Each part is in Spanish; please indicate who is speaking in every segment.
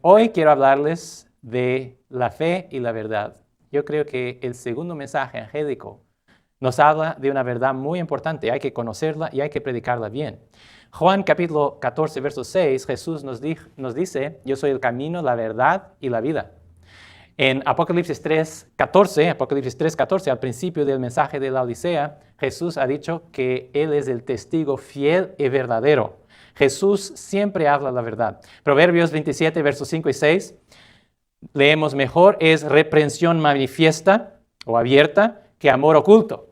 Speaker 1: Hoy quiero hablarles de la fe y la verdad. Yo creo que el segundo mensaje angélico nos habla de una verdad muy importante. Hay que conocerla y hay que predicarla bien. Juan capítulo 14, verso 6, Jesús nos dice, yo soy el camino, la verdad y la vida. En Apocalipsis 3:14, al principio del mensaje de la Odisea, Jesús ha dicho que Él es el testigo fiel y verdadero. Jesús siempre habla la verdad. Proverbios 27, versos 5 y 6, leemos, mejor es reprensión manifiesta o abierta que amor oculto.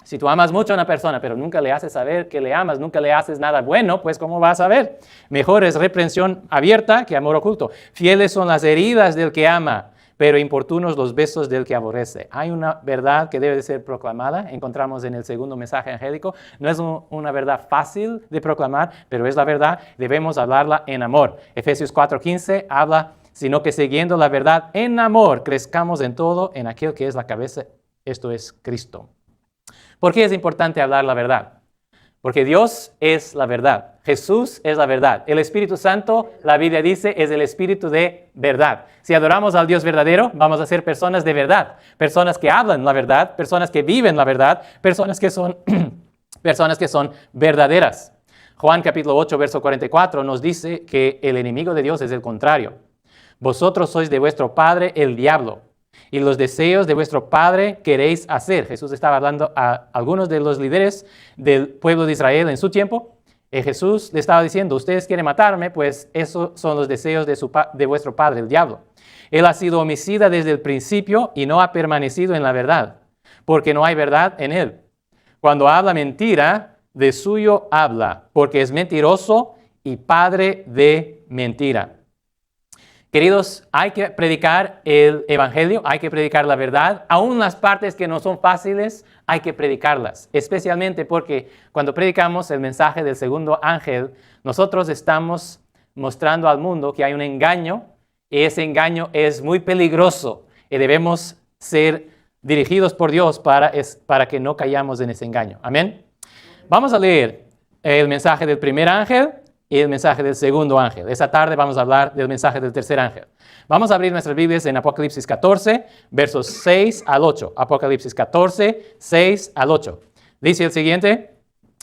Speaker 1: Si tú amas mucho a una persona, pero nunca le haces saber que le amas, nunca le haces nada bueno, pues ¿cómo vas a saber? Mejor es reprensión abierta que amor oculto. Fieles son las heridas del que ama, pero importunos los besos del que aborrece. Hay una verdad que debe de ser proclamada, encontramos en el segundo mensaje angélico. No es una verdad fácil de proclamar, pero es la verdad, debemos hablarla en amor. Efesios 4:15 habla, sino que siguiendo la verdad en amor, crezcamos en todo en aquel que es la cabeza, esto es Cristo. ¿Por qué es importante hablar la verdad? Porque Dios es la verdad, Jesús es la verdad. El Espíritu Santo, la Biblia dice, es el Espíritu de verdad. Si adoramos al Dios verdadero, vamos a ser personas de verdad, personas que hablan la verdad, personas que viven la verdad, personas que son verdaderas. Juan capítulo 8, verso 44 nos dice que el enemigo de Dios es el contrario. Vosotros sois de vuestro padre el diablo, y los deseos de vuestro padre queréis hacer. Jesús estaba hablando a algunos de los líderes del pueblo de Israel en su tiempo. Jesús le estaba diciendo, ustedes quieren matarme, pues esos son los deseos de vuestro padre, el diablo. Él ha sido homicida desde el principio y no ha permanecido en la verdad, porque no hay verdad en él. Cuando habla mentira, de suyo habla, porque es mentiroso y padre de mentira. Queridos, hay que predicar el evangelio, hay que predicar la verdad. Aún las partes que no son fáciles, hay que predicarlas. Especialmente porque cuando predicamos el mensaje del segundo ángel, nosotros estamos mostrando al mundo que hay un engaño, y ese engaño es muy peligroso. Y debemos ser dirigidos por Dios para que no cayamos en ese engaño. Amén. Vamos a leer el mensaje del primer ángel y el mensaje del segundo ángel. Esta tarde vamos a hablar del mensaje del tercer ángel. Vamos a abrir nuestras Biblias en Apocalipsis 14, versos 6 al 8. Apocalipsis 14, 6 al 8. Dice el siguiente,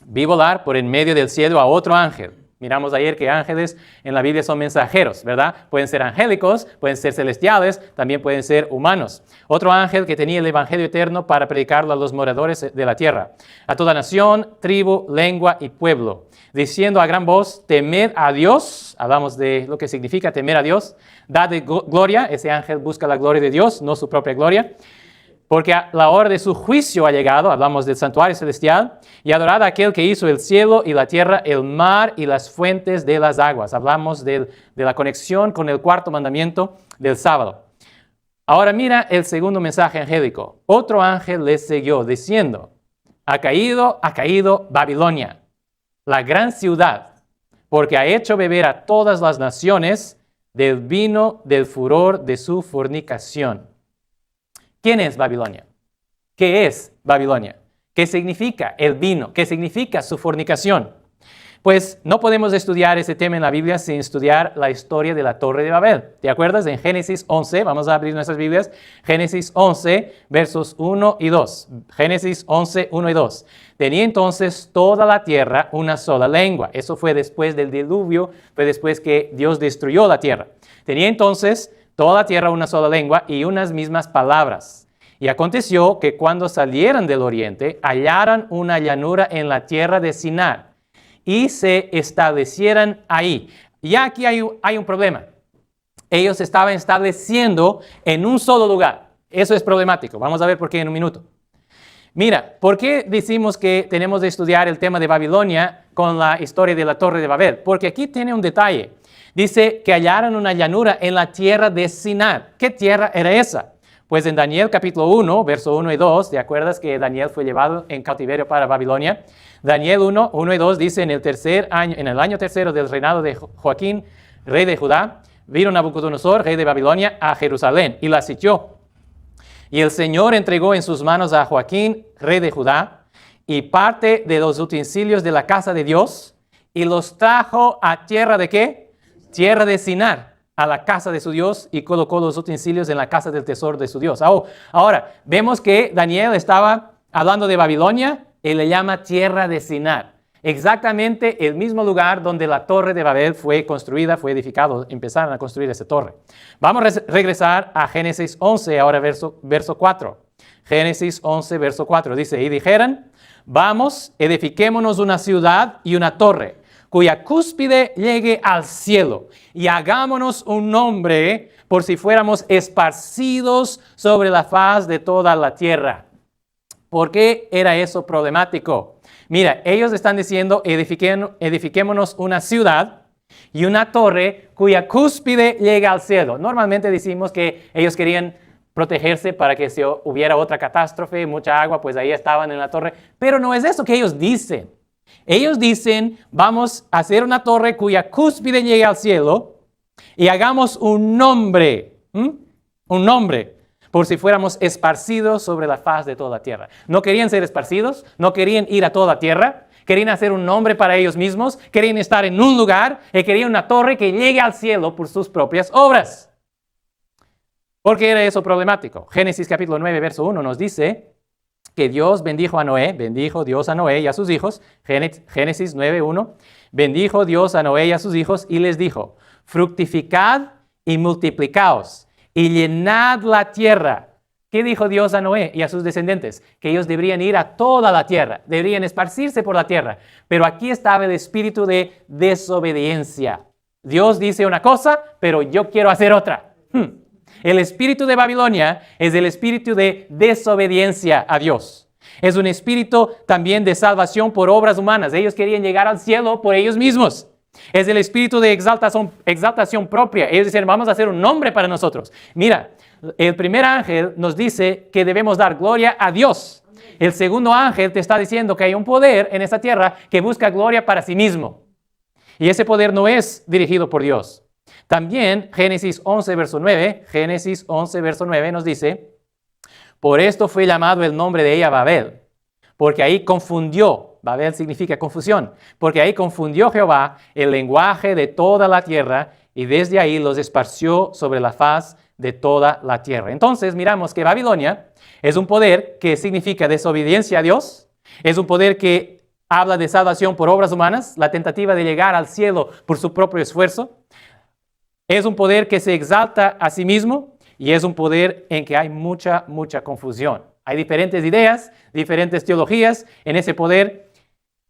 Speaker 1: vi volar por en medio del cielo a otro ángel. Miramos ayer que ángeles en la Biblia son mensajeros, ¿verdad? Pueden ser angélicos, pueden ser celestiales, también pueden ser humanos. Otro ángel que tenía el evangelio eterno para predicarlo a los moradores de la tierra, a toda nación, tribu, lengua y pueblo, diciendo a gran voz, temed a Dios. Hablamos de lo que significa temer a Dios. Dadle gloria. Ese ángel busca la gloria de Dios, no su propia gloria. Porque la hora de su juicio ha llegado, hablamos del santuario celestial, y adorad a aquel que hizo el cielo y la tierra, el mar y las fuentes de las aguas. Hablamos de la conexión con el cuarto mandamiento del sábado. Ahora mira el segundo mensaje angélico. Otro ángel les siguió diciendo, ha caído Babilonia, la gran ciudad, porque ha hecho beber a todas las naciones del vino del furor de su fornicación. ¿Quién es Babilonia? ¿Qué es Babilonia? ¿Qué significa el vino? ¿Qué significa su fornicación? Pues no podemos estudiar ese tema en la Biblia sin estudiar la historia de la Torre de Babel. ¿Te acuerdas? En Génesis 11, vamos a abrir nuestras Biblias, Génesis 11, versos 1 y 2. Génesis 11, 1 y 2. Tenía entonces toda la tierra una sola lengua. Eso fue después del diluvio, fue después que Dios destruyó la tierra. Tenía entonces toda la tierra una sola lengua y unas mismas palabras. Y aconteció que cuando salieran del oriente, hallaran una llanura en la tierra de Sinar y se establecieran ahí. Y aquí hay un problema. Ellos se estaban estableciendo en un solo lugar. Eso es problemático. Vamos a ver por qué en un minuto. Mira, ¿por qué decimos que tenemos de estudiar el tema de Babilonia con la historia de la Torre de Babel? Porque aquí tiene un detalle. Dice que hallaron una llanura en la tierra de Sinar. ¿Qué tierra era esa? Pues en Daniel capítulo 1, verso 1 y 2, ¿te acuerdas que Daniel fue llevado en cautiverio para Babilonia? Daniel 1 y 2 dice, en el año tercero del reinado de Joaquín, rey de Judá, vino Nabucodonosor, rey de Babilonia, a Jerusalén y la sitió. Y el Señor entregó en sus manos a Joaquín, rey de Judá, y parte de los utensilios de la casa de Dios, y los trajo a tierra de ¿qué? Tierra de Sinar, a la casa de su Dios y colocó los utensilios en la casa del tesoro de su Dios. Ahora, vemos que Daniel estaba hablando de Babilonia y le llama tierra de Sinar. Exactamente el mismo lugar donde la torre de Babel fue construida, fue edificado, empezaron a construir esa torre. Vamos a regresar a Génesis 11, ahora verso 4. Génesis 11, verso 4. Dice, y dijeran, vamos, edifiquémonos una ciudad y una torre, cuya cúspide llegue al cielo, y hagámonos un nombre por si fuéramos esparcidos sobre la faz de toda la tierra. ¿Por qué era eso problemático? Mira, ellos están diciendo, edifiquémonos una ciudad y una torre cuya cúspide llega al cielo. Normalmente decimos que ellos querían protegerse para que si hubiera otra catástrofe, mucha agua, pues ahí estaban en la torre. Pero no es eso que ellos dicen. Ellos dicen, vamos a hacer una torre cuya cúspide llegue al cielo y hagamos un nombre, un nombre, por si fuéramos esparcidos sobre la faz de toda la tierra. No querían ser esparcidos, no querían ir a toda la tierra, querían hacer un nombre para ellos mismos, querían estar en un lugar y querían una torre que llegue al cielo por sus propias obras. ¿Por qué era eso problemático? Génesis capítulo 9, verso 1 nos dice que Dios bendijo Dios a Noé y a sus hijos. Génesis 9, 1. Bendijo Dios a Noé y a sus hijos y les dijo, fructificad y multiplicaos y llenad la tierra. ¿Qué dijo Dios a Noé y a sus descendientes? Que ellos deberían ir a toda la tierra, deberían esparcirse por la tierra. Pero aquí estaba el espíritu de desobediencia. Dios dice una cosa, pero yo quiero hacer otra. El espíritu de Babilonia es el espíritu de desobediencia a Dios. Es un espíritu también de salvación por obras humanas. Ellos querían llegar al cielo por ellos mismos. Es el espíritu de exaltación propia. Ellos dicen, vamos a hacer un nombre para nosotros. Mira, el primer ángel nos dice que debemos dar gloria a Dios. El segundo ángel te está diciendo que hay un poder en esta tierra que busca gloria para sí mismo. Y ese poder no es dirigido por Dios. También Génesis 11, verso 9 nos dice, por esto fue llamado el nombre de ella Babel, porque ahí confundió. Babel significa confusión, porque ahí confundió Jehová el lenguaje de toda la tierra y desde ahí los esparció sobre la faz de toda la tierra. Entonces miramos que Babilonia es un poder que significa desobediencia a Dios, es un poder que habla de salvación por obras humanas, la tentativa de llegar al cielo por su propio esfuerzo, es un poder que se exalta a sí mismo y es un poder en que hay mucha confusión. Hay diferentes ideas, diferentes teologías en ese poder.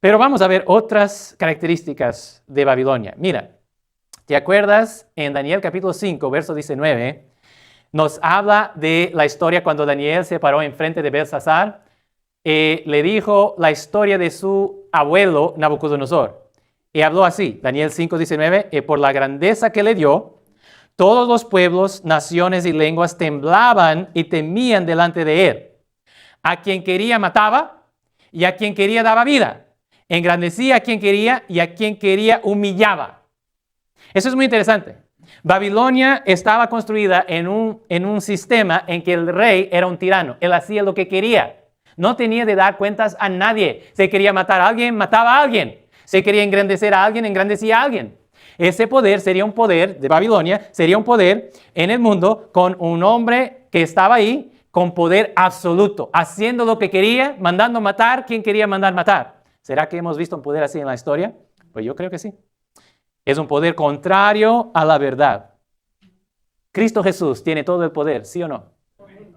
Speaker 1: Pero vamos a ver otras características de Babilonia. Mira, ¿te acuerdas en Daniel capítulo 5, verso 19? Nos habla de la historia cuando Daniel se paró enfrente de Belsasar. Le dijo la historia de su abuelo Nabucodonosor. Y habló así, Daniel 5, 19, por la grandeza que le dio, todos los pueblos, naciones y lenguas temblaban y temían delante de él. A quien quería mataba y a quien quería daba vida. Engrandecía a quien quería y a quien quería humillaba. Eso es muy interesante. Babilonia estaba construida en un sistema en que el rey era un tirano. Él hacía lo que quería. No tenía de dar cuentas a nadie. Se quería matar a alguien, mataba a alguien. Se quería engrandecer a alguien, engrandecía a alguien. Ese poder sería un poder de Babilonia, sería un poder en el mundo con un hombre que estaba ahí con poder absoluto, haciendo lo que quería, mandando matar quien quería mandar matar. ¿Será que hemos visto un poder así en la historia? Pues yo creo que sí. Es un poder contrario a la verdad. Cristo Jesús tiene todo el poder, ¿sí o no?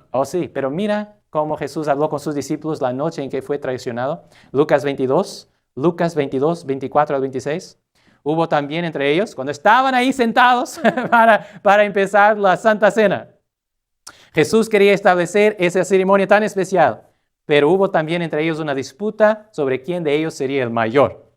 Speaker 1: Oh, sí, pero mira cómo Jesús habló con sus discípulos la noche en que fue traicionado. Lucas 22, 24 al 26. Hubo también entre ellos, cuando estaban ahí sentados para empezar la Santa Cena. Jesús quería establecer esa ceremonia tan especial, pero hubo también entre ellos una disputa sobre quién de ellos sería el mayor.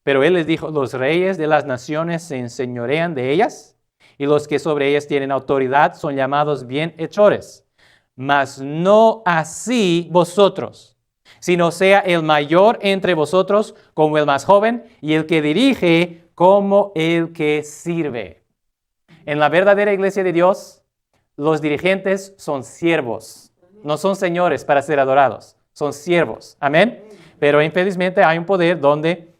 Speaker 1: Pero él les dijo, los reyes de las naciones se enseñorean de ellas, y los que sobre ellas tienen autoridad son llamados bienhechores. Mas no así vosotros, sino sea el mayor entre vosotros como el más joven, y el que dirige como el que sirve. En la verdadera iglesia de Dios, los dirigentes son siervos, no son señores para ser adorados, son siervos. Amén. Pero infelizmente hay un poder donde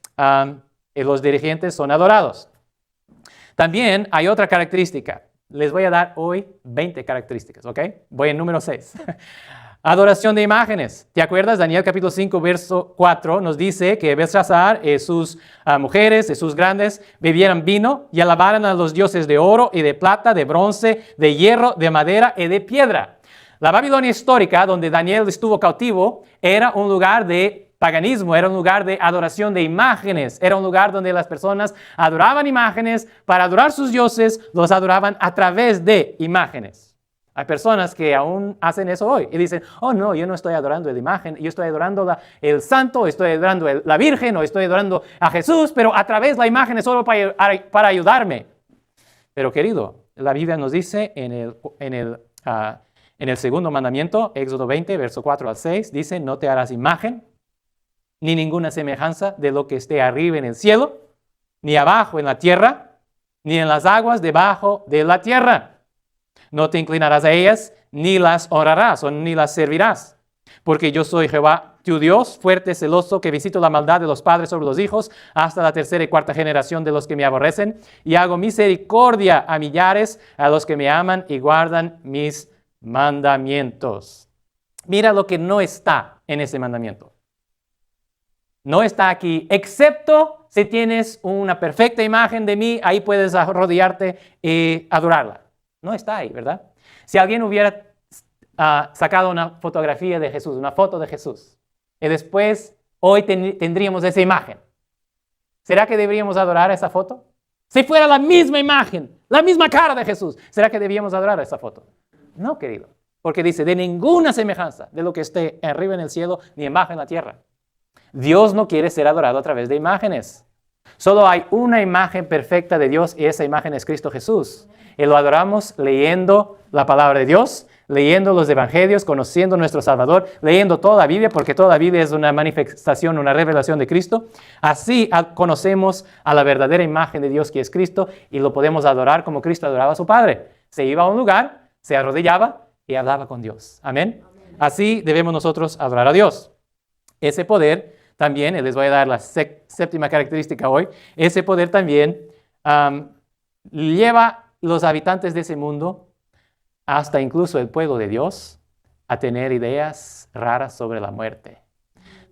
Speaker 1: los dirigentes son adorados. También hay otra característica. Les voy a dar hoy 20 características, ¿ok? Voy en número 6. Adoración de imágenes. ¿Te acuerdas? Daniel capítulo 5, verso 4 nos dice que Belsasar y sus mujeres, y sus grandes, bebieran vino y alabaran a los dioses de oro y de plata, de bronce, de hierro, de madera y de piedra. La Babilonia histórica, donde Daniel estuvo cautivo, era un lugar de paganismo, era un lugar de adoración de imágenes, era un lugar donde las personas adoraban imágenes. Para adorar sus dioses, los adoraban a través de imágenes. Hay personas que aún hacen eso hoy y dicen, oh no, yo no estoy adorando la imagen, yo estoy adorando el santo, estoy adorando la Virgen o estoy adorando a Jesús, pero a través de la imagen es solo para ayudarme. Pero querido, la Biblia nos dice en el segundo mandamiento, Éxodo 20, verso 4 al 6, dice, no te harás imagen ni ninguna semejanza de lo que esté arriba en el cielo, ni abajo en la tierra, ni en las aguas debajo de la tierra. No te inclinarás a ellas, ni las honrarás o ni las servirás. Porque yo soy Jehová, tu Dios, fuerte, celoso, que visito la maldad de los padres sobre los hijos, hasta la tercera y cuarta generación de los que me aborrecen, y hago misericordia a millares, a los que me aman y guardan mis mandamientos. Mira lo que no está en ese mandamiento. No está aquí, excepto si tienes una perfecta imagen de mí, ahí puedes arrodillarte y adorarla. No está ahí, ¿verdad? Si alguien hubiera sacado una fotografía de Jesús, una foto de Jesús, y después hoy tendríamos esa imagen, ¿será que deberíamos adorar esa foto? Si fuera la misma imagen, la misma cara de Jesús, ¿será que debíamos adorar esa foto? No, querido, porque dice, de ninguna semejanza de lo que esté arriba en el cielo, ni abajo en la tierra. Dios no quiere ser adorado a través de imágenes. Solo hay una imagen perfecta de Dios y esa imagen es Cristo Jesús. Y lo adoramos leyendo la palabra de Dios, leyendo los evangelios, conociendo a nuestro Salvador, leyendo toda la Biblia, porque toda la Biblia es una manifestación, una revelación de Cristo. Así conocemos a la verdadera imagen de Dios que es Cristo y lo podemos adorar como Cristo adoraba a su Padre. Se iba a un lugar, se arrodillaba y hablaba con Dios. Amén. Así debemos nosotros adorar a Dios. Ese poder también, y les voy a dar la séptima característica hoy, ese poder también lleva los habitantes de ese mundo, hasta incluso el pueblo de Dios, a tener ideas raras sobre la muerte.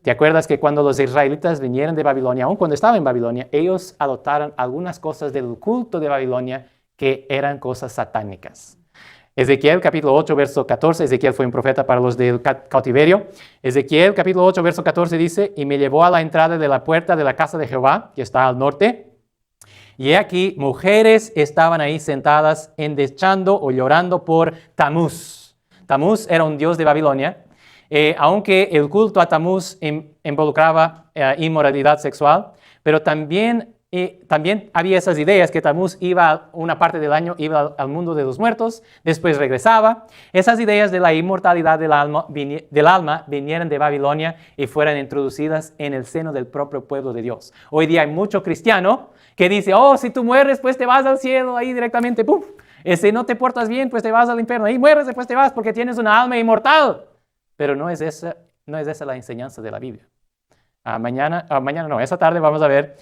Speaker 1: ¿Te acuerdas que cuando los israelitas vinieron de Babilonia, aún cuando estaban en Babilonia, ellos adoptaron algunas cosas del culto de Babilonia que eran cosas satánicas? Ezequiel capítulo 8, verso 14, Ezequiel fue un profeta para los del cautiverio. Ezequiel capítulo 8, verso 14 dice, y me llevó a la entrada de la puerta de la casa de Jehová, que está al norte, y aquí mujeres estaban ahí sentadas endechando o llorando por Tamuz. Tamuz era un dios de Babilonia, aunque el culto a Tamuz involucraba inmoralidad sexual, pero también había esas ideas que Tamuz iba una parte del año, iba al mundo de los muertos, después regresaba. Esas ideas de la inmortalidad del alma vinieron de Babilonia y fueron introducidas en el seno del propio pueblo de Dios. Hoy día hay mucho cristiano que dice, oh, si tú mueres, pues te vas al cielo, ahí directamente, ¡pum! Si no te portas bien, pues te vas al infierno, ahí mueres, después te vas porque tienes una alma inmortal. Pero no es esa la enseñanza de la Biblia. Esta tarde vamos a ver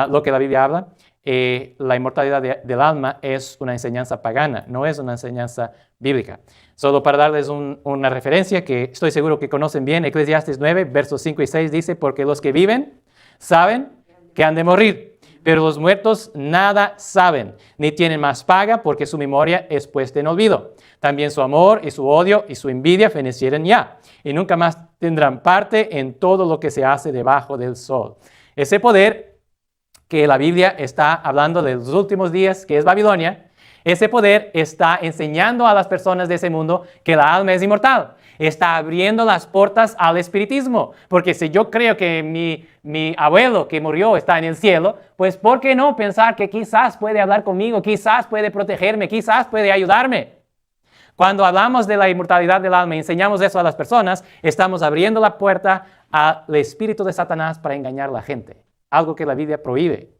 Speaker 1: lo que la Biblia habla. La inmortalidad del alma es una enseñanza pagana, no es una enseñanza bíblica. Solo para darles una referencia que estoy seguro que conocen bien, Eclesiastes 9, versos 5 y 6 dice, porque los que viven saben que han de morir, pero los muertos nada saben, ni tienen más paga porque su memoria es puesta en olvido. También su amor y su odio y su envidia fenecieron ya, y nunca más tendrán parte en todo lo que se hace debajo del sol. Ese poder que la Biblia está hablando de los últimos días, que es Babilonia, ese poder está enseñando a las personas de ese mundo que la alma es inmortal. Está abriendo las puertas al espiritismo. Porque si yo creo que mi abuelo que murió está en el cielo, pues ¿por qué no pensar que quizás puede hablar conmigo, quizás puede protegerme, quizás puede ayudarme? Cuando hablamos de la inmortalidad del alma y enseñamos eso a las personas, estamos abriendo la puerta al espíritu de Satanás para engañar a la gente. Algo que la Biblia prohíbe.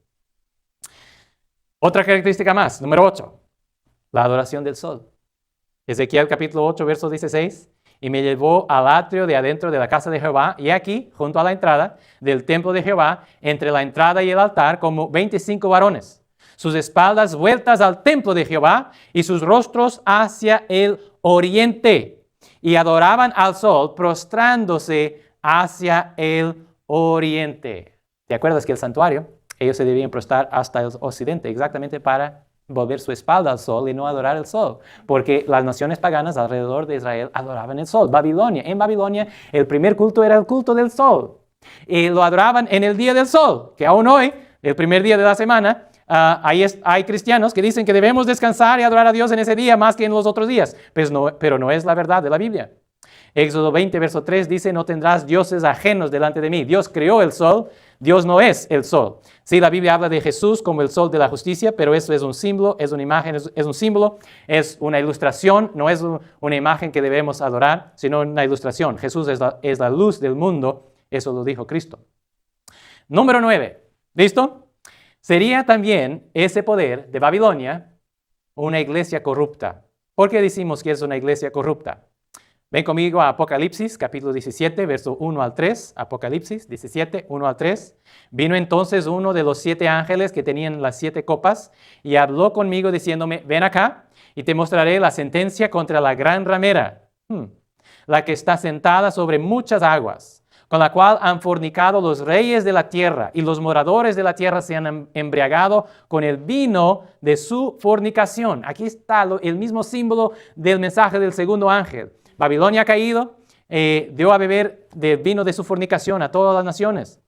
Speaker 1: Otra característica más, número 8. La adoración del sol. Ezequiel capítulo 8, verso 16. Y me llevó al atrio de adentro de la casa de Jehová, y aquí, junto a la entrada del templo de Jehová, entre la entrada y el altar, como 25 varones. sus espaldas vueltas al templo de Jehová y sus rostros hacia el oriente. Y adoraban al sol, prostrándose hacia el oriente. ¿Te acuerdas que el santuario, ellos se debían prostrar hasta el occidente, exactamente para volver su espalda al sol y no adorar el sol? Porque las naciones paganas alrededor de Israel adoraban el sol. En Babilonia, el primer culto era el culto del sol. Y lo adoraban en el día del sol, que aún hoy, el primer día de la semana, hay cristianos que dicen que debemos descansar y adorar a Dios en ese día más que en los otros días. Pero no es la verdad de la Biblia. Éxodo 20, verso 3 dice, no tendrás dioses ajenos delante de mí. Dios creó el sol, Dios no es el sol. Sí, la Biblia habla de Jesús como el sol de la justicia, pero eso es un símbolo, es una imagen, es un símbolo, es una ilustración, no es una imagen que debemos adorar, sino una ilustración. Jesús es la luz del mundo, eso lo dijo Cristo. Número 9, ¿listo? Sería también ese poder de Babilonia una iglesia corrupta. ¿Por qué decimos que es una iglesia corrupta? Ven conmigo a Apocalipsis, capítulo 17, verso 1 al 3. Apocalipsis 17, 1 al 3. Vino entonces uno de los 7 ángeles que tenían las 7 copas y habló conmigo diciéndome, ven acá y te mostraré la sentencia contra la gran ramera, la que está sentada sobre muchas aguas, con la cual han fornicado los reyes de la tierra, y los moradores de la tierra se han embriagado con el vino de su fornicación. Aquí está el mismo símbolo del mensaje del segundo ángel. Babilonia ha caído, dio a beber del vino de su fornicación a todas las naciones.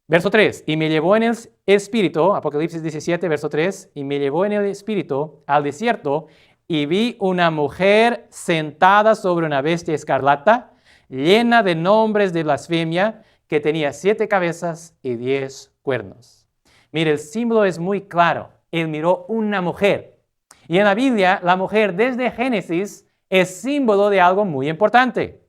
Speaker 1: Verso 3, y me llevó en el espíritu, Apocalipsis 17, verso 3, y me llevó en el espíritu al desierto, y vi una mujer sentada sobre una bestia escarlata, llena de nombres de blasfemia, que tenía 7 cabezas y 10 cuernos. Mire, el símbolo es muy claro. Él miró una mujer. Y en la Biblia, la mujer desde Génesis es símbolo de algo muy importante.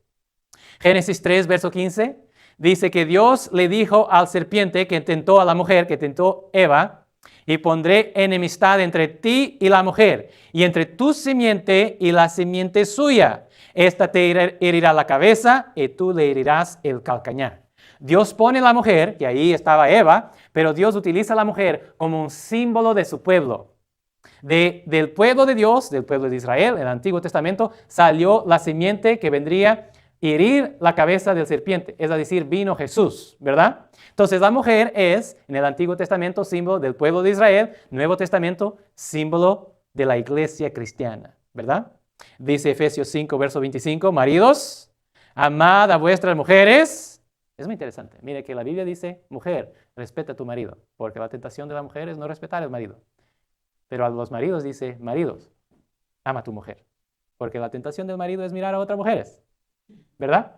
Speaker 1: Génesis 3, verso 15, dice que Dios le dijo al serpiente que tentó a la mujer, que tentó Eva, y pondré enemistad entre ti y la mujer, y entre tu simiente y la simiente suya. Esta te herirá la cabeza y tú le herirás el calcañar. Dios pone a la mujer, que ahí estaba Eva, pero Dios utiliza a la mujer como un símbolo de su pueblo. Del pueblo de Dios, del pueblo de Israel, en el Antiguo Testamento, salió la simiente que vendría a herir la cabeza del serpiente, es decir, vino Jesús, ¿verdad? Entonces la mujer es, en el Antiguo Testamento, símbolo del pueblo de Israel, Nuevo Testamento, símbolo de la iglesia cristiana, ¿verdad? Dice Efesios 5, verso 25, maridos, amad a vuestras mujeres. Es muy interesante, mire que la Biblia dice, mujer, respeta a tu marido, porque la tentación de la mujer es no respetar al marido. Pero a los maridos dice, maridos, ama a tu mujer, porque la tentación del marido es mirar a otras mujeres, ¿verdad?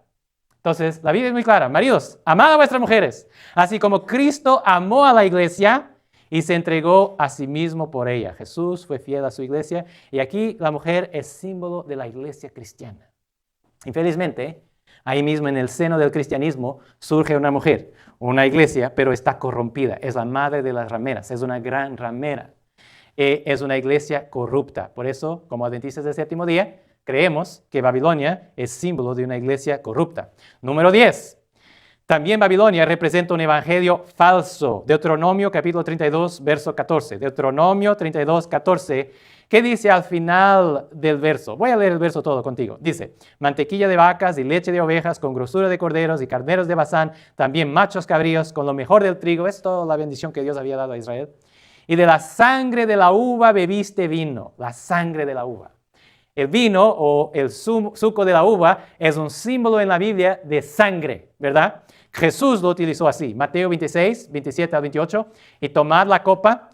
Speaker 1: Entonces, la Biblia es muy clara, maridos, amad a vuestras mujeres, así como Cristo amó a la iglesia y se entregó a sí mismo por ella. Jesús fue fiel a su iglesia y aquí la mujer es símbolo de la iglesia cristiana. Infelizmente, ahí mismo en el seno del cristianismo surge una mujer, una iglesia, pero está corrompida, es la madre de las rameras, es una gran ramera. Es una iglesia corrupta. Por eso, como adventistas del séptimo día, creemos que Babilonia es símbolo de una iglesia corrupta. Número 10. También Babilonia representa un evangelio falso. Deuteronomio capítulo 32, verso 14. Deuteronomio 32, 14. ¿Qué dice al final del verso? Voy a leer el verso todo contigo. Dice, mantequilla de vacas y leche de ovejas con grosura de corderos y carneros de Basán, también machos cabríos con lo mejor del trigo. Es toda la bendición que Dios había dado a Israel. Y de la sangre de la uva bebiste vino, la sangre de la uva. El vino o el suco de la uva es un símbolo en la Biblia de sangre, ¿verdad? Jesús lo utilizó así, Mateo 26, 27 al 28, y tomando la copa,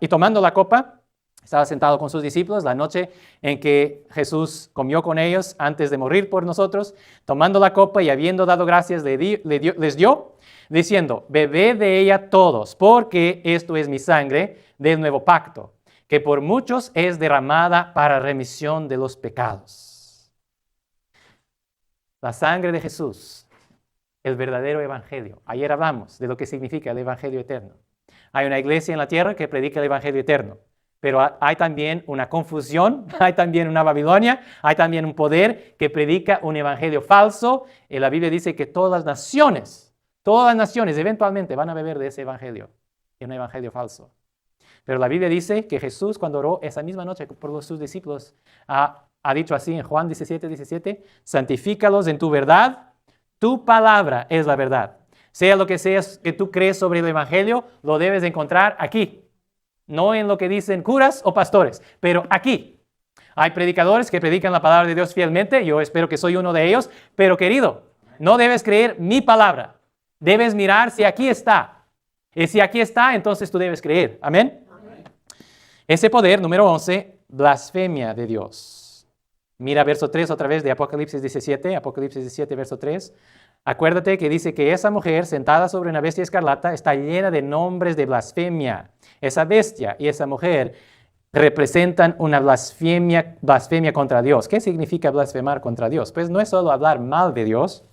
Speaker 1: estaba sentado con sus discípulos la noche en que Jesús comió con ellos antes de morir por nosotros, tomando la copa y habiendo dado gracias les dio, diciendo, bebed de ella todos, porque esto es mi sangre del nuevo pacto, que por muchos es derramada para remisión de los pecados. La sangre de Jesús, el verdadero evangelio. Ayer hablamos de lo que significa el evangelio eterno. Hay una iglesia en la tierra que predica el evangelio eterno, pero hay también una confusión, hay también una Babilonia, hay también un poder que predica un evangelio falso. Y la Biblia dice que todas las naciones eventualmente van a beber de ese evangelio, un evangelio falso. Pero la Biblia dice que Jesús, cuando oró esa misma noche por sus discípulos, ha dicho así en Juan 17:17, santifícalos en tu verdad, tu palabra es la verdad. Sea lo que seas que tú crees sobre el Evangelio, lo debes encontrar aquí. No en lo que dicen curas o pastores, pero aquí. Hay predicadores que predican la palabra de Dios fielmente, yo espero que soy uno de ellos, pero querido, no debes creer mi palabra. Debes mirar si aquí está. Y si aquí está, entonces tú debes creer. Amén. Amén. Ese poder, número 11, blasfemia de Dios. Mira verso 3 otra vez de Apocalipsis 17, Apocalipsis 17, verso 3. Acuérdate que dice que esa mujer sentada sobre una bestia escarlata está llena de nombres de blasfemia. Esa bestia y esa mujer representan una blasfemia contra Dios. ¿Qué significa blasfemar contra Dios? Pues no es solo hablar mal de Dios,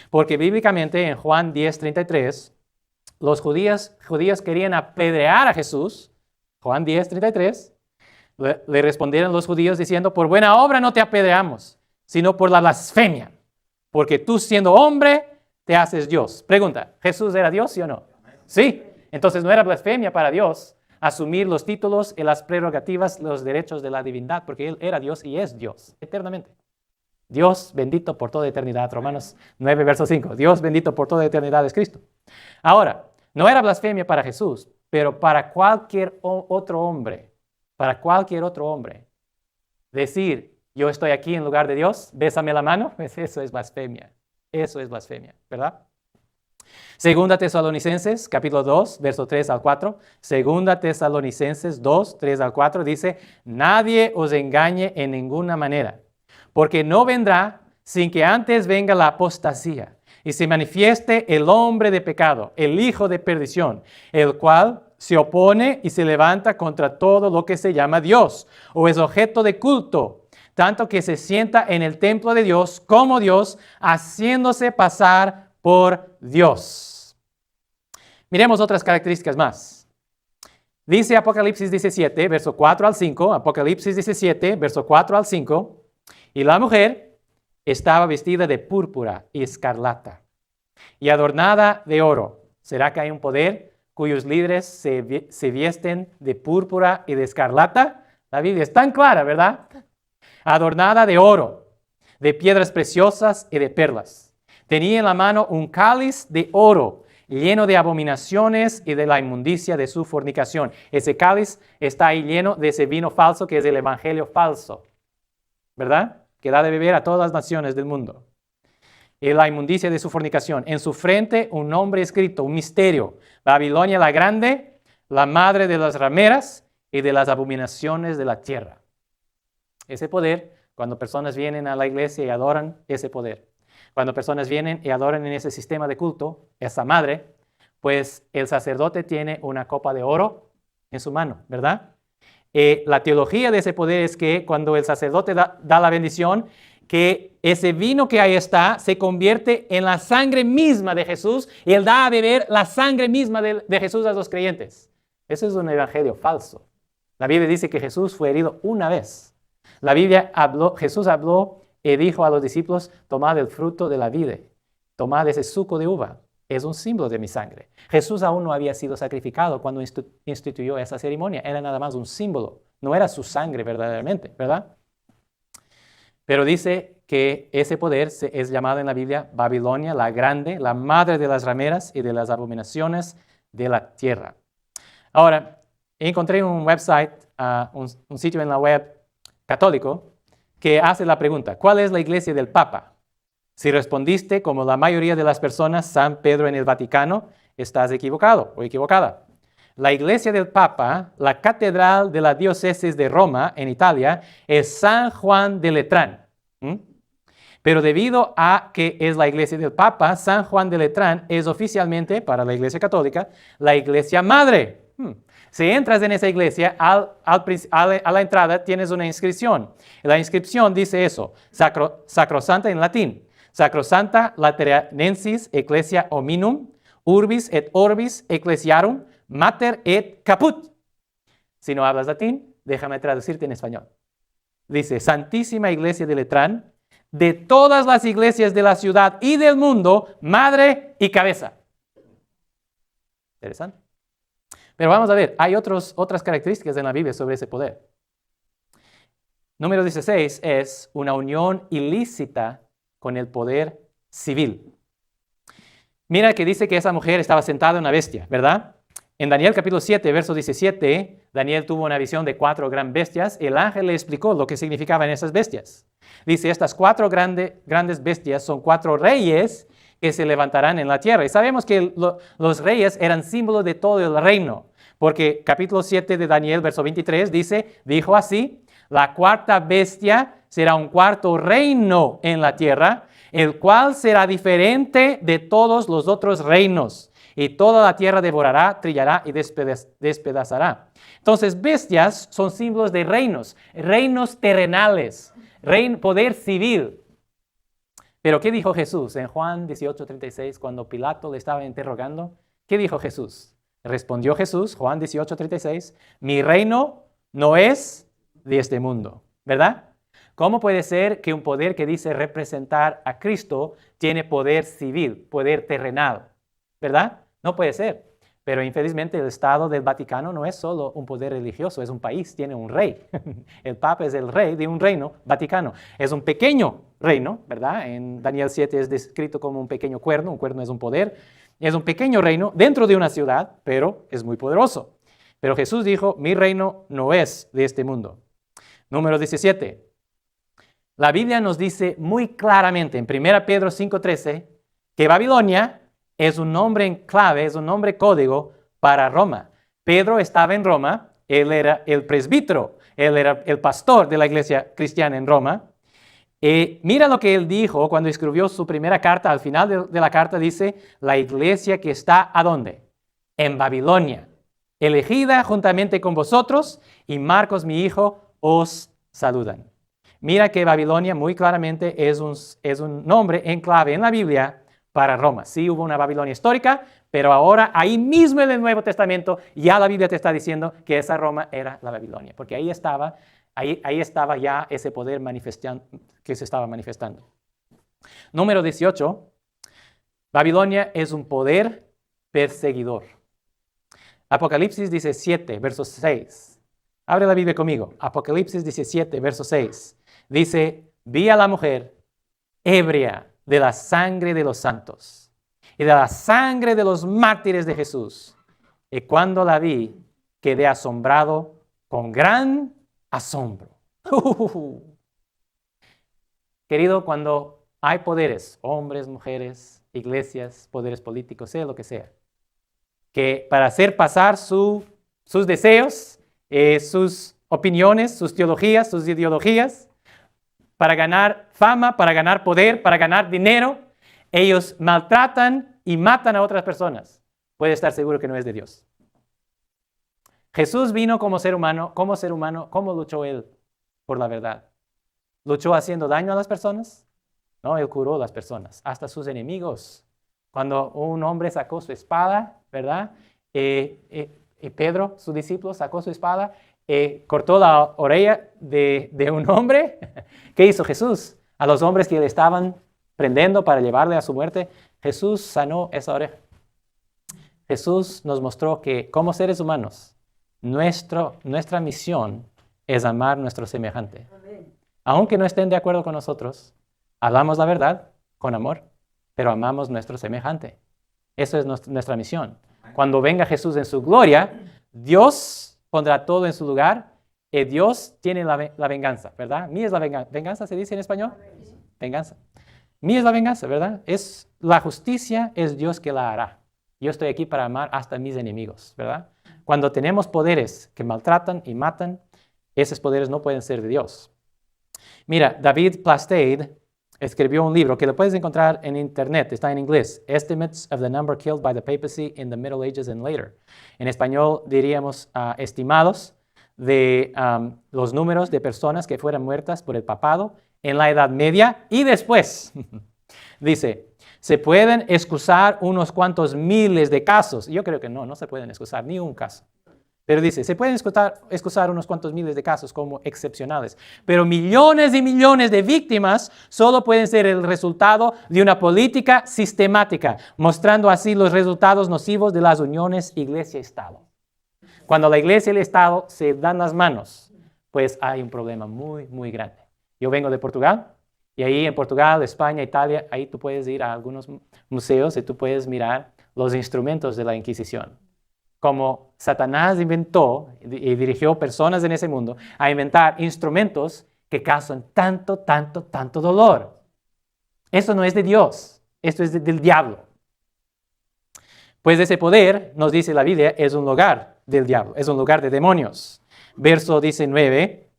Speaker 1: porque bíblicamente en Juan 10:33, los judíos querían apedrear a Jesús. Juan 10:33, le respondieron los judíos diciendo, por buena obra no te apedreamos, sino por la blasfemia, porque tú siendo hombre te haces Dios. Pregunta, ¿Jesús era Dios, sí o no? Sí, entonces no era blasfemia para Dios asumir los títulos y las prerrogativas, los derechos de la divindad, porque Él era Dios y es Dios eternamente. Dios bendito por toda eternidad, Romanos 9, verso 5. Dios bendito por toda eternidad es Cristo. Ahora, no era blasfemia para Jesús, pero para cualquier otro hombre, decir, yo estoy aquí en lugar de Dios, bésame la mano, pues eso es blasfemia, ¿verdad? Segunda Tesalonicenses, capítulo 2, verso 3 al 4. Segunda Tesalonicenses 2, 3 al 4 dice, nadie os engañe en ninguna manera, porque no vendrá sin que antes venga la apostasía y se manifieste el hombre de pecado, el hijo de perdición, el cual se opone y se levanta contra todo lo que se llama Dios o es objeto de culto, tanto que se sienta en el templo de Dios como Dios, haciéndose pasar por Dios. Miremos otras características más. Dice Apocalipsis 17, verso 4 al 5, Apocalipsis 17, verso 4 al 5, y la mujer estaba vestida de púrpura y escarlata y adornada de oro. ¿Será que hay un poder cuyos líderes se visten de púrpura y de escarlata? La Biblia es tan clara, ¿verdad? Adornada de oro, de piedras preciosas y de perlas. Tenía en la mano un cáliz de oro lleno de abominaciones y de la inmundicia de su fornicación. Ese cáliz está ahí lleno de ese vino falso que es el evangelio falso, ¿verdad? Que da de beber a todas las naciones del mundo. Y la inmundicia de su fornicación. En su frente un nombre escrito, un misterio. Babilonia la grande, la madre de las rameras y de las abominaciones de la tierra. Ese poder, cuando personas vienen a la iglesia y adoran ese poder. Cuando personas vienen y adoran en ese sistema de culto, esa madre, pues el sacerdote tiene una copa de oro en su mano, ¿verdad? La teología de ese poder es que cuando el sacerdote da la bendición, que ese vino que ahí está se convierte en la sangre misma de Jesús y Él da a beber la sangre misma de Jesús a los creyentes. Eso es un evangelio falso. La Biblia dice que Jesús fue herido una vez. Jesús habló y dijo a los discípulos, tomad el fruto de la vid, tomad ese suco de uva, es un símbolo de mi sangre. Jesús aún no había sido sacrificado cuando instituyó esa ceremonia, era nada más un símbolo, no era su sangre verdaderamente, ¿verdad? Pero dice que ese poder es llamado en la Biblia Babilonia la grande, la madre de las rameras y de las abominaciones de la tierra. Ahora, encontré un website, un sitio en la web católico, que hace la pregunta, ¿cuál es la iglesia del Papa? Si respondiste como la mayoría de las personas, San Pedro en el Vaticano, estás equivocado o equivocada. La iglesia del Papa, la catedral de la diócesis de Roma, en Italia, es San Juan de Letrán. Pero debido a que es la iglesia del Papa, San Juan de Letrán es oficialmente, para la iglesia católica, la iglesia madre. Si entras en esa iglesia, a la entrada tienes una inscripción. La inscripción dice eso, Sacrosanta en latín, Sacrosanta Lateranensis Ecclesia Hominum, Urbis et Orbis Ecclesiarum, Mater et Caput. Si no hablas latín, déjame traducirte en español. Dice, Santísima Iglesia de Letrán, de todas las iglesias de la ciudad y del mundo, madre y cabeza. Interesante. Pero vamos a ver, hay otras características en la Biblia sobre ese poder. Número 16 es una unión ilícita con el poder civil. Mira que dice que esa mujer estaba sentada en una bestia, ¿verdad? En Daniel capítulo 7, verso 17, Daniel tuvo una visión de 4 grandes bestias. El ángel le explicó lo que significaban esas bestias. Dice, estas 4 grandes bestias son 4 reyes que se levantarán en la tierra. Y sabemos que los reyes eran símbolos de todo el reino, porque capítulo 7 de Daniel, verso 23, dijo así, la 4ª bestia será un 4º reino en la tierra, el cual será diferente de todos los otros reinos. Y toda la tierra devorará, trillará y despedazará. Entonces, bestias son símbolos de reinos terrenales, poder civil. Pero, ¿qué dijo Jesús en Juan 18:36 cuando Pilato le estaba interrogando? ¿Qué dijo Jesús? Respondió Jesús, Juan 18:36, mi reino no es de este mundo, ¿verdad? ¿Cómo puede ser que un poder que dice representar a Cristo tiene poder civil, poder terrenal? ¿Verdad? No puede ser. Pero infelizmente el Estado del Vaticano no es solo un poder religioso, es un país, tiene un rey. El Papa es el rey de un reino vaticano. Es un pequeño reino, ¿verdad? En Daniel 7 es descrito como un pequeño cuerno. Un cuerno es un poder. Es un pequeño reino dentro de una ciudad, pero es muy poderoso. Pero Jesús dijo, mi reino no es de este mundo. Número 17. La Biblia nos dice muy claramente en 1 Pedro 5:13 que Babilonia es un nombre en clave, es un nombre código para Roma. Pedro estaba en Roma, él era el presbítero, él era el pastor de la iglesia cristiana en Roma. Mira lo que él dijo cuando escribió su primera carta. Al final de la carta dice, la iglesia que está ¿a dónde? En Babilonia, elegida juntamente con vosotros, y Marcos, mi hijo, os saludan. Mira que Babilonia muy claramente es un nombre en clave en la Biblia para Roma. Sí hubo una Babilonia histórica, pero ahora ahí mismo en el Nuevo Testamento ya la Biblia te está diciendo que esa Roma era la Babilonia, porque ahí estaba ya ese poder que se estaba manifestando. Número 18, Babilonia es un poder perseguidor. Apocalipsis 17, verso 6. Abre la Biblia conmigo. Apocalipsis 17, verso 6. Dice, vi a la mujer ebria de la sangre de los santos y de la sangre de los mártires de Jesús. Y cuando la vi, quedé asombrado con gran asombro. Querido, cuando hay poderes, hombres, mujeres, iglesias, poderes políticos, sea lo que sea, que para hacer pasar sus deseos, sus opiniones, sus teologías, sus ideologías, para ganar fama, para ganar poder, para ganar dinero, ellos maltratan y matan a otras personas. Puede estar seguro que no es de Dios. Jesús vino como ser humano, ¿cómo luchó Él por la verdad? ¿Luchó haciendo daño a las personas? No, Él curó a las personas, hasta sus enemigos. Cuando un hombre sacó su espada, ¿verdad? Pedro, su discípulo, sacó su espada, cortó la oreja de un hombre. ¿Qué hizo Jesús? A los hombres que le estaban prendiendo para llevarle a su muerte, Jesús sanó esa oreja. Jesús nos mostró que como seres humanos, nuestra misión es amar a nuestro semejante. Aunque no estén de acuerdo con nosotros, hablamos la verdad con amor, pero amamos a nuestro semejante. Eso es nuestra misión. Cuando venga Jesús en su gloria, Dios pondrá todo en su lugar. Y Dios tiene la venganza, ¿verdad? Mía es la venganza. ¿Venganza se dice en español? Venganza. Mía es la venganza, ¿verdad? La justicia es Dios que la hará. Yo estoy aquí para amar hasta mis enemigos, ¿verdad? Cuando tenemos poderes que maltratan y matan, esos poderes no pueden ser de Dios. Mira, David Plasteid escribió un libro que lo puedes encontrar en internet, está en inglés, Estimates of the Number Killed by the Papacy in the Middle Ages and Later. En español diríamos estimados de los números de personas que fueran muertas por el papado en la Edad Media y después. Dice, se pueden excusar unos cuantos miles de casos. Yo creo que no se pueden excusar ni un caso. Pero dice, se pueden excusar unos cuantos miles de casos como excepcionales, pero millones y millones de víctimas solo pueden ser el resultado de una política sistemática, mostrando así los resultados nocivos de las uniones iglesia-estado. Cuando la iglesia y el Estado se dan las manos, pues hay un problema muy, muy grande. Yo vengo de Portugal, y ahí en Portugal, España, Italia, ahí tú puedes ir a algunos museos y tú puedes mirar los instrumentos de la Inquisición. Como Satanás inventó y dirigió personas en ese mundo a inventar instrumentos que causan tanto, tanto, tanto dolor. Eso no es de Dios, esto es del diablo. Pues ese poder, nos dice la Biblia, es un lugar del diablo, es un lugar de demonios. Verso 19,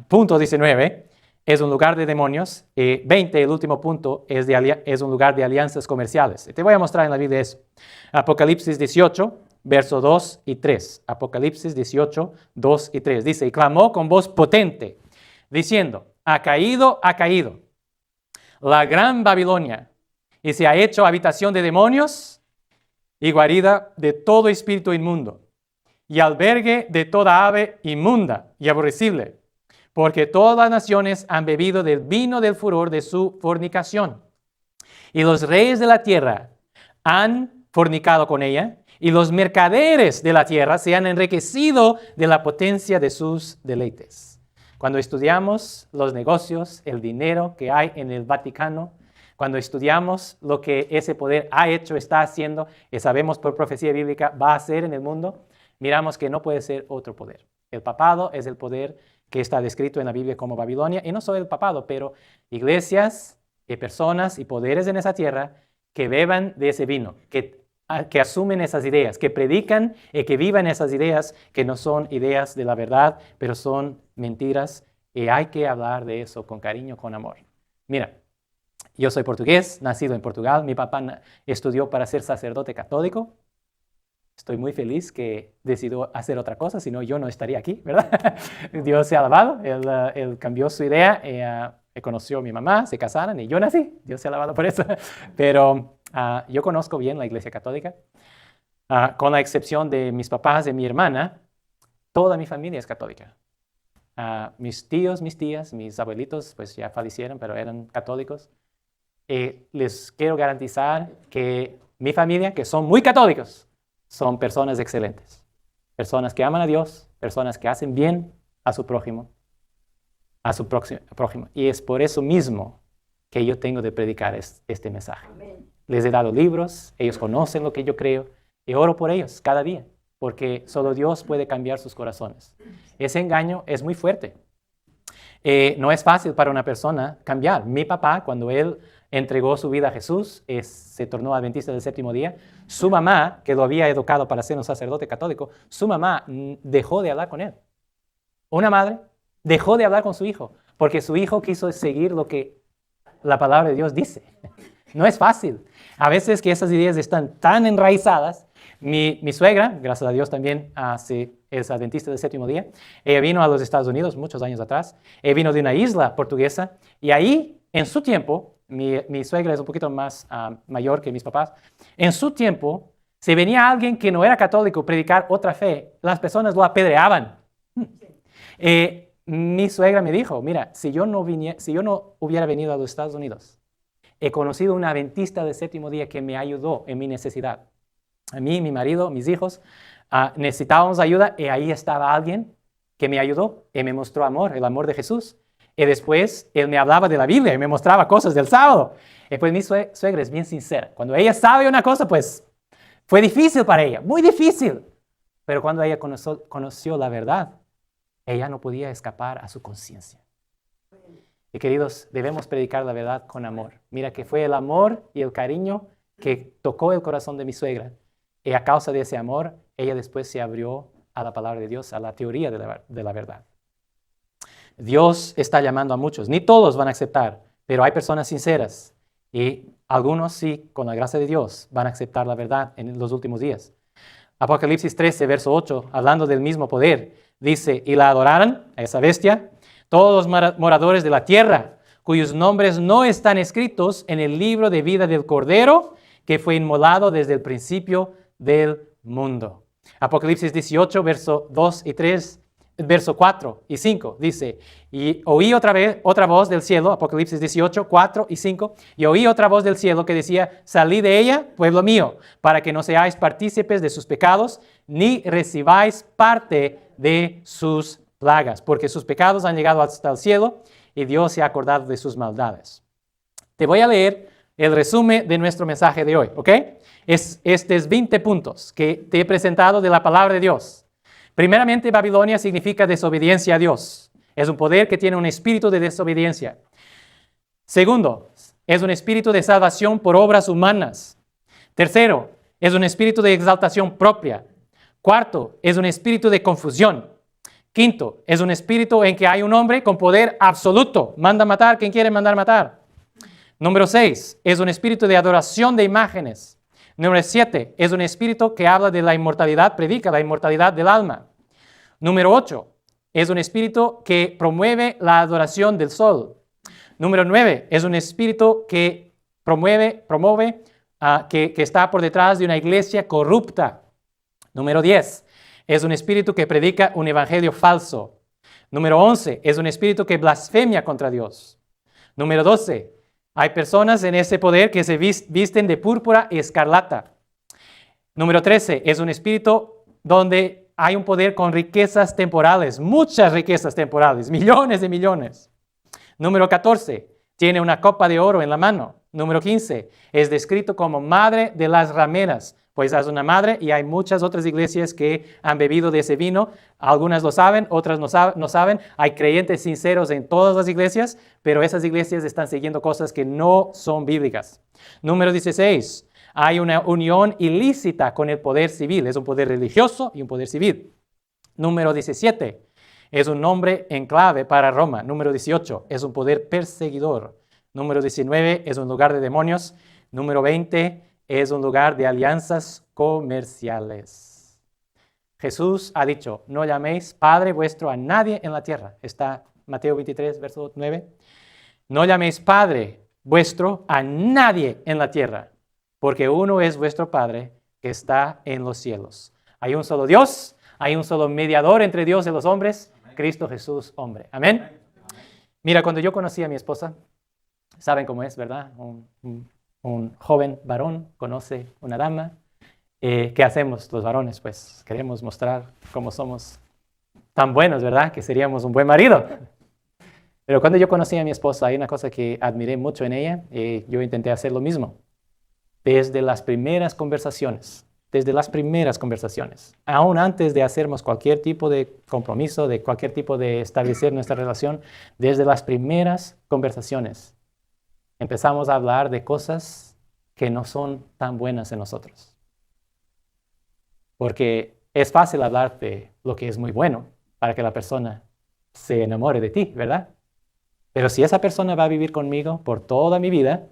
Speaker 1: punto 19, es un lugar de demonios. 20, el último punto, es un lugar de alianzas comerciales. Te voy a mostrar en la Biblia eso. Apocalipsis 18, verso 2 y 3. Apocalipsis 18, 2 y 3. Dice, y clamó con voz potente, diciendo, ha caído la gran Babilonia, y se ha hecho habitación de demonios y guarida de todo espíritu inmundo, y albergue de toda ave inmunda y aborrecible, porque todas las naciones han bebido del vino del furor de su fornicación. Y los reyes de la tierra han fornicado con ella, y los mercaderes de la tierra se han enriquecido de la potencia de sus deleites. Cuando estudiamos los negocios, el dinero que hay en el Vaticano, cuando estudiamos lo que ese poder ha hecho, está haciendo, y sabemos por profecía bíblica va a hacer en el mundo, miramos que no puede ser otro poder. El papado es el poder que está descrito en la Biblia como Babilonia, y no solo el papado, pero iglesias y personas y poderes en esa tierra que beban de ese vino, que asumen esas ideas, que predican y que vivan esas ideas que no son ideas de la verdad, pero son mentiras, y hay que hablar de eso con cariño, con amor. Mira, yo soy portugués, nacido en Portugal, mi papá estudió para ser sacerdote católico. Estoy muy feliz que decidió hacer otra cosa, si no yo no estaría aquí, ¿verdad? Dios se ha alabado, él cambió su idea, conoció a mi mamá, se casaron y yo nací, Dios se ha alabado por eso. Pero yo conozco bien la Iglesia Católica, con la excepción de mis papás, de mi hermana, toda mi familia es católica. Mis tíos, mis tías, mis abuelitos, pues ya fallecieron, pero eran católicos. Les quiero garantizar que mi familia, que son muy católicos, son personas excelentes, personas que aman a Dios, personas que hacen bien a su prójimo, prójimo. Y es por eso mismo que yo tengo de predicar este mensaje. Amén. Les he dado libros, ellos conocen lo que yo creo, y oro por ellos cada día, porque solo Dios puede cambiar sus corazones. Ese engaño es muy fuerte. No es fácil para una persona cambiar. Mi papá, cuando él entregó su vida a Jesús, se tornó adventista del séptimo día. Su mamá, que lo había educado para ser un sacerdote católico, su mamá dejó de hablar con él. Una madre dejó de hablar con su hijo, porque su hijo quiso seguir lo que la palabra de Dios dice. No es fácil. A veces que esas ideas están tan enraizadas. Mi suegra, gracias a Dios también es adventista del séptimo día. Ella vino a los Estados Unidos muchos años atrás. Ella vino de una isla portuguesa, y ahí, en su tiempo, mi suegra es un poquito más mayor que mis papás. En su tiempo, si venía alguien que no era católico predicar otra fe, las personas lo apedreaban. Mi suegra me dijo, mira, si yo no hubiera venido a los Estados Unidos, he conocido una adventista del séptimo día que me ayudó en mi necesidad. A mí, mi marido, mis hijos, necesitábamos ayuda, y ahí estaba alguien que me ayudó y me mostró amor, el amor de Jesús. Y después él me hablaba de la Biblia y me mostraba cosas del sábado. Y pues mi suegra es bien sincera. Cuando ella sabe una cosa, pues fue difícil para ella, muy difícil. Pero cuando ella conoció la verdad, ella no podía escapar a su conciencia. Y queridos, debemos predicar la verdad con amor. Mira que fue el amor y el cariño que tocó el corazón de mi suegra. Y a causa de ese amor, ella después se abrió a la palabra de Dios, a la teoría de la verdad. Dios está llamando a muchos. Ni todos van a aceptar, pero hay personas sinceras. Y algunos sí, con la gracia de Dios, van a aceptar la verdad en los últimos días. Apocalipsis 13, verso 8, hablando del mismo poder, dice, y la adoraron, a esa bestia, todos los moradores de la tierra, cuyos nombres no están escritos en el libro de vida del Cordero, que fue inmolado desde el principio del mundo. Apocalipsis 18, verso 2 y 3, verso 4 y 5, dice, y oí otra voz del cielo, Apocalipsis 18, 4 y 5, y oí otra voz del cielo que decía, salid de ella, pueblo mío, para que no seáis partícipes de sus pecados, ni recibáis parte de sus plagas, porque sus pecados han llegado hasta el cielo, y Dios se ha acordado de sus maldades. Te voy a leer el resumen de nuestro mensaje de hoy, ¿ok? Estos 20 puntos que te he presentado de la palabra de Dios. Primeramente, Babilonia significa desobediencia a Dios. Es un poder que tiene un espíritu de desobediencia. Segundo, es un espíritu de salvación por obras humanas. Tercero, es un espíritu de exaltación propia. Cuarto, es un espíritu de confusión. Quinto, es un espíritu en que hay un hombre con poder absoluto. Manda matar quien quiere mandar matar. Número 6, es un espíritu de adoración de imágenes. Número 7, es un espíritu que habla de la inmortalidad, predica la inmortalidad del alma. Número 8, es un espíritu que promueve la adoración del sol. Número 9, es un espíritu que promueve que está por detrás de una iglesia corrupta. Número 10, es un espíritu que predica un evangelio falso. Número 11, es un espíritu que blasfemia contra Dios. Número 12, hay personas en ese poder que se visten de púrpura y escarlata. Número 13, es un espíritu donde hay un poder con riquezas temporales, muchas riquezas temporales, millones de millones. Número 14, tiene una copa de oro en la mano. Número 15, es descrito como madre de las rameras, pues es una madre y hay muchas otras iglesias que han bebido de ese vino. Algunas lo saben, otras no saben. Hay creyentes sinceros en todas las iglesias, pero esas iglesias están siguiendo cosas que no son bíblicas. Número 16, hay una unión ilícita con el poder civil. Es un poder religioso y un poder civil. Número 17, es un nombre en clave para Roma. Número 18, es un poder perseguidor. Número 19, es un lugar de demonios. Número 20, es un lugar de alianzas comerciales. Jesús ha dicho, no llaméis Padre vuestro a nadie en la tierra. Está Mateo 23, verso 9. No llaméis Padre vuestro a nadie en la tierra, porque uno es vuestro Padre que está en los cielos. Hay un solo Dios, hay un solo mediador entre Dios y los hombres, Cristo Jesús, hombre. Amén. Mira, cuando yo conocí a mi esposa, saben cómo es, ¿verdad? Un joven varón conoce una dama. ¿Qué hacemos los varones? Pues queremos mostrar cómo somos tan buenos, ¿verdad? Que seríamos un buen marido. Pero cuando yo conocí a mi esposa, hay una cosa que admiré mucho en ella. Yo intenté hacer lo mismo. Desde las primeras conversaciones, aún antes de hacernos cualquier tipo de compromiso, de cualquier tipo de establecer nuestra relación, desde las primeras conversaciones, empezamos a hablar de cosas que no son tan buenas en nosotros. Porque es fácil hablar de lo que es muy bueno para que la persona se enamore de ti, ¿verdad? Pero si esa persona va a vivir conmigo por toda mi vida,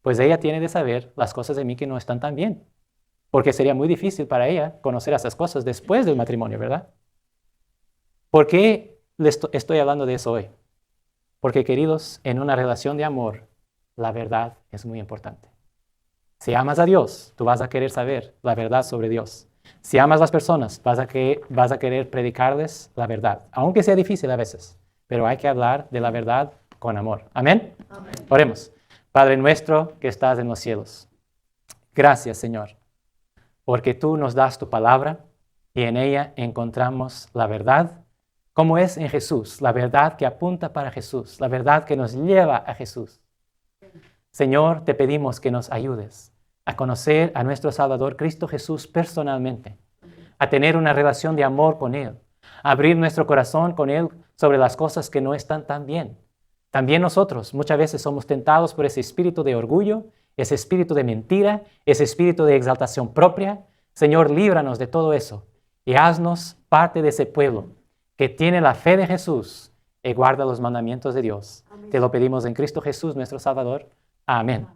Speaker 1: pues ella tiene de saber las cosas de mí que no están tan bien. Porque sería muy difícil para ella conocer esas cosas después del matrimonio, ¿verdad? ¿Por qué estoy hablando de eso hoy? Porque, queridos, en una relación de amor, la verdad es muy importante. Si amas a Dios, tú vas a querer saber la verdad sobre Dios. Si amas a las personas, vas a querer predicarles la verdad, aunque sea difícil a veces, pero hay que hablar de la verdad con amor. ¿Amén? Amén. Oremos. Padre nuestro que estás en los cielos, gracias, Señor, porque tú nos das tu palabra y en ella encontramos la verdad, como es en Jesús, la verdad que apunta para Jesús, la verdad que nos lleva a Jesús. Señor, te pedimos que nos ayudes a conocer a nuestro Salvador Cristo Jesús personalmente, a tener una relación de amor con Él, a abrir nuestro corazón con Él sobre las cosas que no están tan bien. También nosotros muchas veces somos tentados por ese espíritu de orgullo, ese espíritu de mentira, ese espíritu de exaltación propia. Señor, líbranos de todo eso y haznos parte de ese pueblo que tiene la fe de Jesús y guarda los mandamientos de Dios. Amén. Te lo pedimos en Cristo Jesús, nuestro Salvador. Amén.